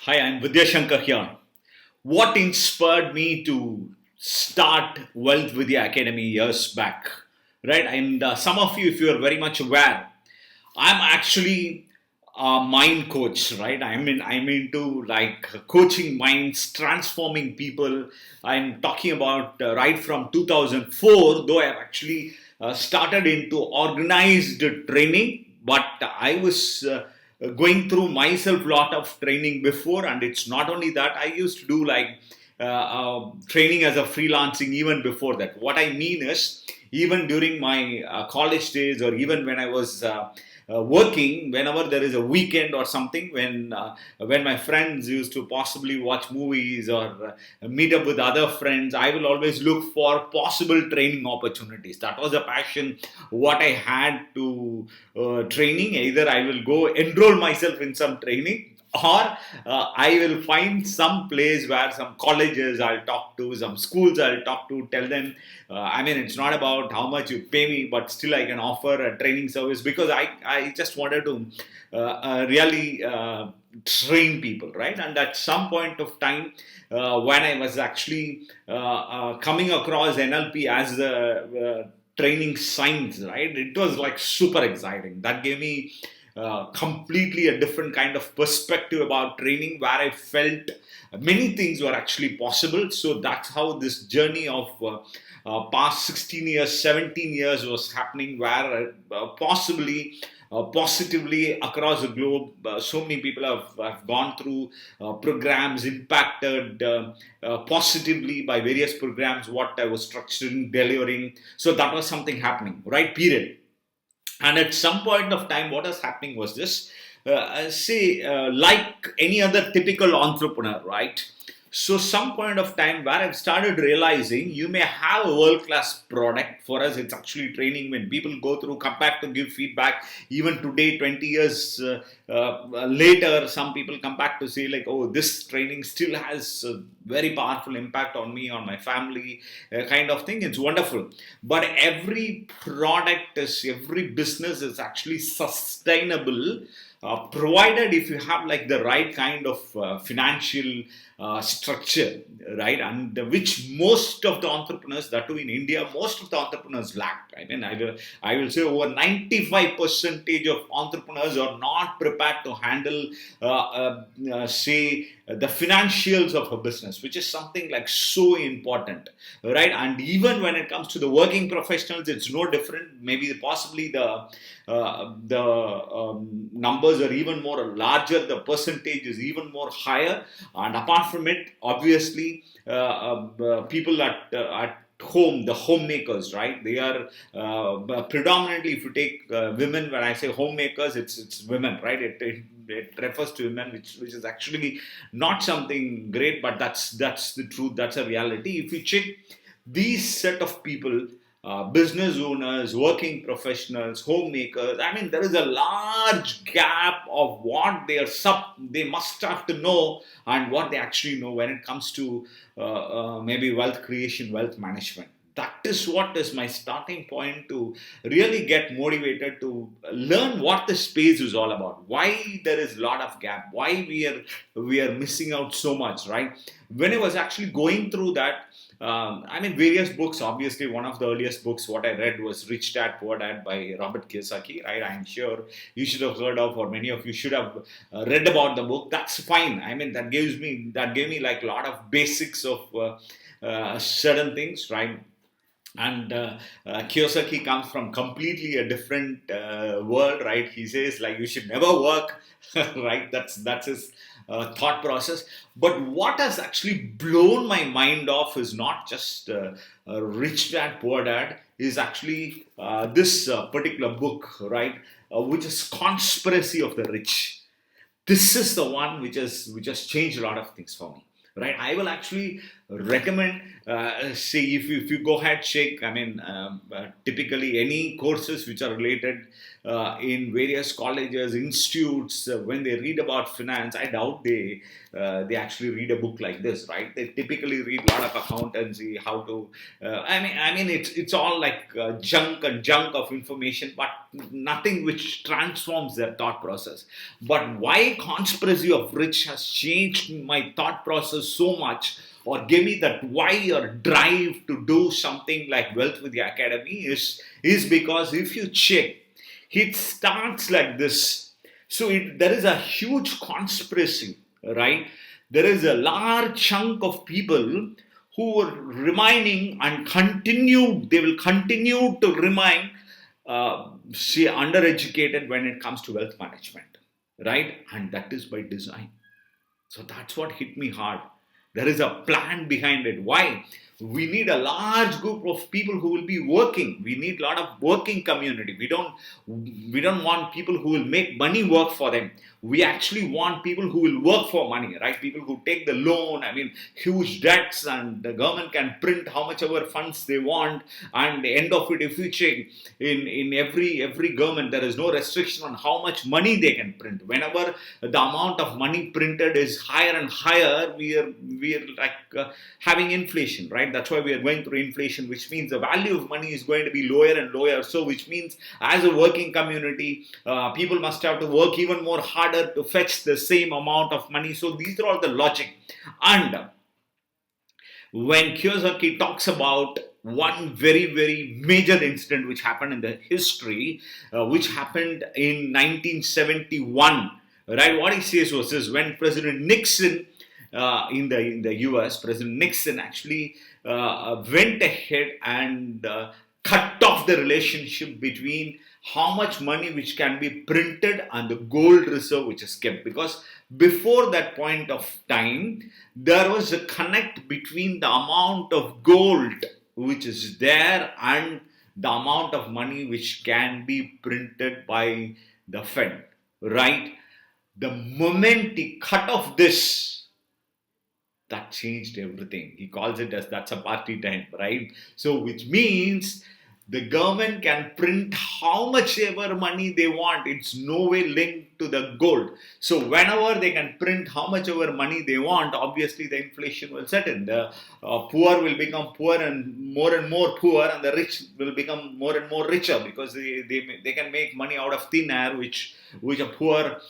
Hi, I'm Vidya Shankar here. What inspired me to start Wealth Vidya Academy years back, right? And some of you, if you are very much aware, I'm actually a mind coach, right? I'm into like coaching minds, transforming people. I'm talking about right from 2004, though I've actually started into organized training, but I was going through myself a lot of training before, and it's not only that. I used to do like training as a freelancing even before that. What I mean is, even during my college days, or even when I was working, whenever there is a weekend or something, when my friends used to possibly watch movies or meet up with other friends, I will always look for possible training opportunities. That was a passion what I had to training. Either I will go enroll myself in some training, or I will find some place where some colleges I'll talk to, some schools I'll talk to, tell them, it's not about how much you pay me, but still I can offer a training service, because I just wanted to really train people, right? And at some point of time, when I was actually coming across NLP as a training science, right? It was like super exciting. That gave me completely a different kind of perspective about training, where I felt many things were actually possible. So that's how this journey of past 16 years, 17 years was happening, where possibly positively across the globe, so many people have gone through programs, impacted positively by various programs, what I was structuring, delivering. So that was something happening, right? Period. And at some point of time, what was happening was this, like any other typical entrepreneur, right? So some point of time where I've started realizing, you may have a world class product. For us, it's actually training. When people go through, come back to give feedback, even today, 20 years later, some people come back to say like, oh, this training still has a very powerful impact on me, on my family, kind of thing. It's wonderful. But every business is actually sustainable, provided if you have like the right kind of financial structure, right? And which most of the entrepreneurs, that too in India, most of the entrepreneurs lack. I will say over 95 percentage of entrepreneurs are not prepared to handle, say, the financials of a business, which is something like so important, right? And even when it comes to the working professionals, it's no different. Maybe possibly the numbers are even more larger, the percentage is even more higher. And apart from it, obviously, people at home, the homemakers, right? They are predominantly, if you take women, when I say homemakers, it's women, right? It refers to women, which is actually not something great, but that's the truth. That's a reality. If you check these set of people, business owners, working professionals, homemakers, there is a large gap of what they must have to know, and what they actually know when it comes to maybe wealth creation, wealth management. That is what is my starting point to really get motivated to learn what the space is all about, why there is a lot of gap, why we are missing out so much, right? When I was actually going through that, various books. Obviously, one of the earliest books what I read was Rich Dad Poor Dad by Robert Kiyosaki. Right? I'm sure you should have heard of, or many of you should have read about the book. That's fine. That gave me like a lot of basics of certain things, right? And Kiyosaki comes from completely a different world, right? He says like you should never work, right? That's his thought process. But what has actually blown my mind off is not just Rich Dad Poor Dad, is actually this particular book, right? Which is Conspiracy of the Rich. This is the one which has changed a lot of things for me, right? I will actually recommend. See, if you go ahead, Sheikh, typically any courses which are related in various colleges, institutes, when they read about finance, I doubt they actually read a book like this, right? They typically read a lot of accountancy, how to. It's all like junk of information, but nothing which transforms their thought process. But why conspiracy of rich has changed my thought process so much, or give me that why or drive to do something like Wealth Vidya Academy is because if you check, it starts like this. So there is a huge conspiracy, right? There is a large chunk of people who are remaining and they will continue to remain undereducated when it comes to wealth management, right? And that is by design. So that's what hit me hard. There is a plan behind it. Why? We need a large group of people who will be working. We need a lot of working community. We don't want people who will make money work for them. We actually want people who will work for money, right? People who take the loan, huge debts, and the government can print how much ever funds they want. And the end of it, if you check in every government, there is no restriction on how much money they can print. Whenever the amount of money printed is higher and higher, we are like having inflation, right? That's why we are going through inflation, which means the value of money is going to be lower and lower. So, which means as a working community, people must have to work even more harder to fetch the same amount of money. So, these are all the logic. And when Kiyosaki talks about one very, very major incident which happened in the history, which happened in 1971, right? What he says was this: when President Nixon in the US, President Nixon actually went ahead and cut off the relationship between how much money which can be printed and the gold reserve which is kept. Because before that point of time, there was a connect between the amount of gold which is there and the amount of money which can be printed by the Fed, right? The moment he cut off this, that changed everything. He calls it as that's a party time, right? So, which means the government can print how much ever money they want. It's no way linked to the gold. So whenever they can print how much ever money they want, obviously the inflation will set in. The poor will become poor and more poor, and the rich will become more and more richer, because they can make money out of thin air, which a poor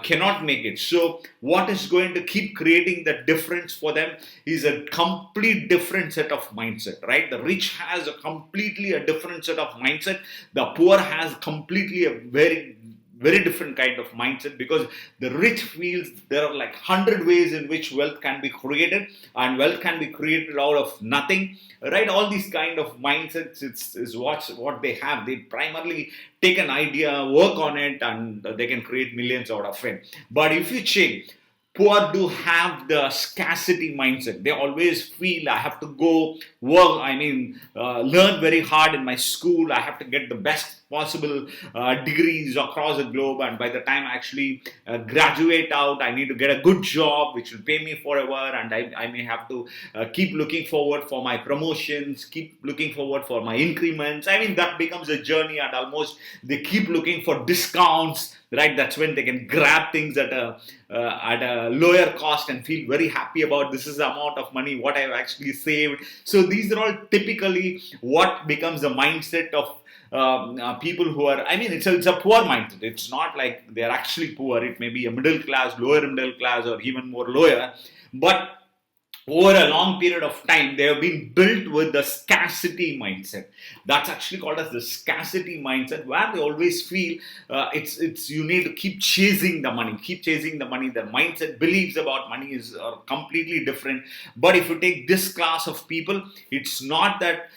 cannot make it. So what is going to keep creating the difference for them is a complete different set of mindset, right? The rich has a completely a different set of mindset. The poor has completely a very different kind of mindset, because the rich feels there are like 100 ways in which wealth can be created, and wealth can be created out of nothing, right? All these kind of mindsets is what they have. They primarily take an idea, work on it, and they can create millions out of it. But if you check, poor do have the scarcity mindset. They always feel I have to go work, learn very hard in my school. I have to get the best possible degrees across the globe, and by the time I actually graduate out, I need to get a good job which will pay me forever, and I may have to keep looking forward for my promotions, keep looking forward for my increments. That becomes a journey, and almost they keep looking for discounts, right? That's when they can grab things at a lower cost and feel very happy about this is the amount of money what I've actually saved. So these are all typically what becomes the mindset of people who are, it's a poor mindset. It's not like they're actually poor. It may be a middle class, lower middle class, or even more lower. But over a long period of time, they have been built with the scarcity mindset. That's actually called as the scarcity mindset, where they always feel it's you need to keep chasing the money, Their mindset, beliefs about money are completely different. But if you take this class of people, it's not that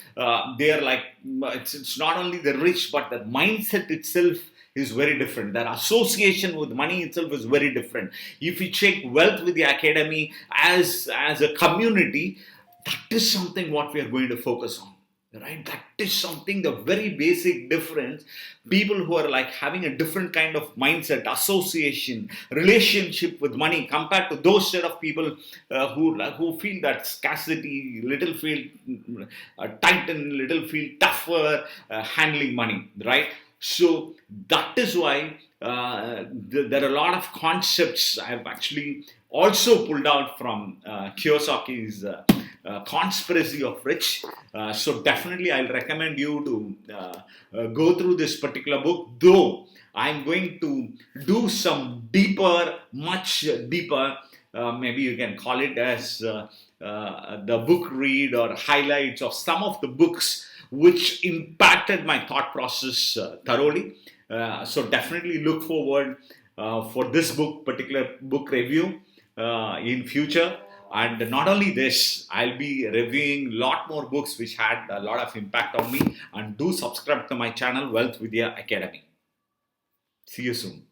they are like, it's not only the rich, but the mindset itself is very different. Their association with money itself is very different. If you check Wealth Vidya Academy as a community, that is something what we are going to focus on, right? That is something, the very basic difference. People who are like having a different kind of mindset, association, relationship with money, compared to those set of people who feel that scarcity, little feel tighten, little feel tougher handling money, right? So that is why there are a lot of concepts I've actually also pulled out from Kiyosaki's Conspiracy of Rich. So definitely, I'll recommend you to go through this particular book. Though I'm going to do some deeper, much deeper. Maybe you can call it as the book read or highlights of some of the books which impacted my thought process thoroughly. So definitely look forward for this particular book review in future. And not only this, I'll be reviewing a lot more books which had a lot of impact on me. And do subscribe to my channel, Wealth Vidya Academy. See you soon.